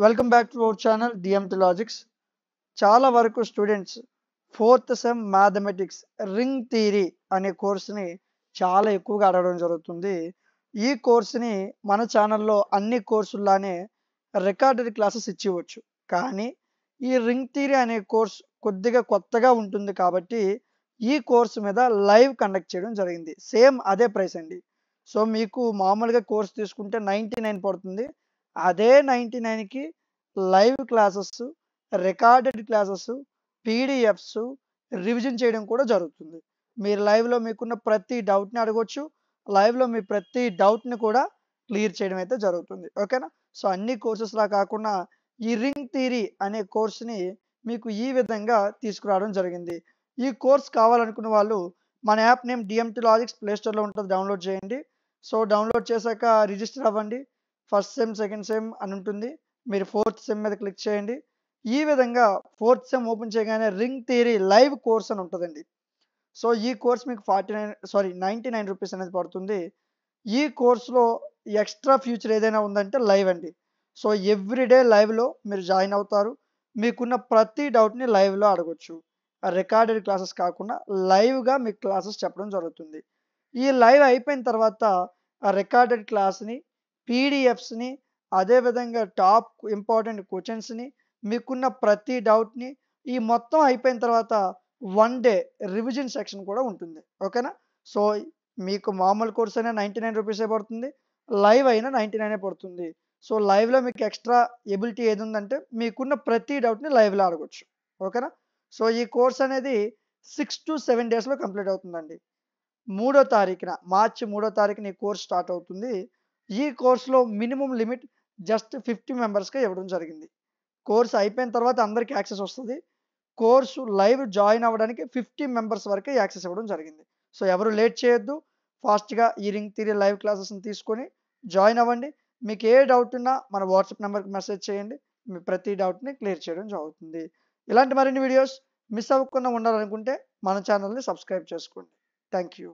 Welcome back to our channel DMT logics. చాలా వరకు students fourth sem mathematics ring theory అనే కోర్సుని చాలా ఎక్కువగా అడగడం జరుగుతుంది. ఈ కోర్సుని మన ఛానల్లో అన్ని కోర్సుల్లానే రికార్డెడ్ క్లాసెస్ ఇచ్చేవచ్చు. కానీ ఈ రింగ్ థియరీ అనే కోర్స్ కొద్దిగా కొత్తగా ఉంటుంది కాబట్టి ఈ కోర్సు మీద లైవ్ కండక్ట్ చేయడం జరిగింది. సేమ్ అదే ప్రైస్ అండి. సో మీకు మామూలుగా కోర్స్ తీసుకుంటే 99 పడుతుంది. అదే 99కి live classes, recorded classes, PDFs, revision చేయడం కూడా జరుగుతుంది. మీరు లైవ్లో మీకున్న ప్రతి డౌట్ని అడగొచ్చు. లైవ్లో మీ ప్రతి డౌట్ని కూడా క్లియర్ చేయడం అయితే జరుగుతుంది. ఓకేనా? సో అన్ని కోర్సెస్లా కాకుండా ఈ రింగ్ థియరీ అనే కోర్సుని మీకు ఈ విధంగా తీసుకురావడం జరిగింది. ఈ కోర్స్ కావాలనుకున్న వాళ్ళు మన app name DMT logics play స్టోర్లో ఉంటుంది, డౌన్లోడ్ చేయండి. సో డౌన్లోడ్ చేశాక రిజిస్టర్ అవ్వండి. ఫస్ట్ సెమ్, సెకండ్ సెమ్ అని ఉంటుంది. మీరు ఫోర్త్ సెమ్ మీద క్లిక్ చేయండి. ఈ విధంగా ఫోర్త్ సెమ్ ఓపెన్ చేయగానే రింగ్ థియరీ లైవ్ కోర్స్ అని ఉంటుందండి. సో ఈ కోర్స్ మీకు 99 రూపీస్ అనేది పడుతుంది. ఈ కోర్సులో ఎక్స్ట్రా ఫ్యూచర్ ఏదైనా ఉందంటే లైవ్ అండి. సో ఎవ్రీడే లైవ్లో మీరు జాయిన్ అవుతారు. మీకున్న ప్రతి డౌట్ని లైవ్లో అడగొచ్చు. రికార్డెడ్ క్లాసెస్ కాకుండా లైవ్గా మీకు క్లాసెస్ చెప్పడం జరుగుతుంది. ఈ లైవ్ అయిపోయిన తర్వాత ఆ రికార్డెడ్ క్లాస్ని, పీడిఎఫ్స్ని, అదేవిధంగా టాప్ ఇంపార్టెంట్ క్వశ్చన్స్ని, మీకున్న ప్రతి డౌట్ని ఈ మొత్తం అయిపోయిన తర్వాత 1 డే రివిజన్ సెక్షన్ కూడా ఉంటుంది. ఓకేనా? సో మీకు మామూలు కోర్స్ అయినా 99 రూపీసే పడుతుంది. లైవ్ అయినా 99 పడుతుంది. సో లైవ్లో మీకు ఎక్స్ట్రా ఎబిలిటీ ఏది ఉందంటే మీకున్న ప్రతి డౌట్ని లైవ్లో అడగొచ్చు. ఓకేనా? సో ఈ కోర్స్ అనేది 6 to 7 డేస్లో కంప్లీట్ అవుతుందండి. మార్చి 3వ తారీఖున ఈ కోర్స్ స్టార్ట్ అవుతుంది. ఈ కోర్సులో మినిమం లిమిట్ జస్ట్ 50 మెంబర్స్కే ఇవ్వడం జరిగింది. కోర్స్ అయిపోయిన తర్వాత అందరికీ యాక్సెస్ వస్తుంది. కోర్సు లైవ్ జాయిన్ అవ్వడానికి 50 మెంబర్స్ వరకే యాక్సెస్ ఇవ్వడం జరిగింది. సో ఎవరు లేట్ చేయొద్దు. ఫాస్ట్గా ఈ రింగ్ థియరీ లైవ్ క్లాసెస్ని తీసుకొని జాయిన్ అవ్వండి. మీకు ఏ డౌట్ ఉన్నా మన వాట్సాప్ నెంబర్కి మెసేజ్ చేయండి. మీ ప్రతి డౌట్ని క్లియర్ చేయడం జరుగుతుంది. ఇలాంటి మరిన్ని వీడియోస్ మిస్ అవ్వకుండా ఉండాలనుకుంటే మన ఛానల్ని సబ్స్క్రైబ్ చేసుకోండి. Thank you.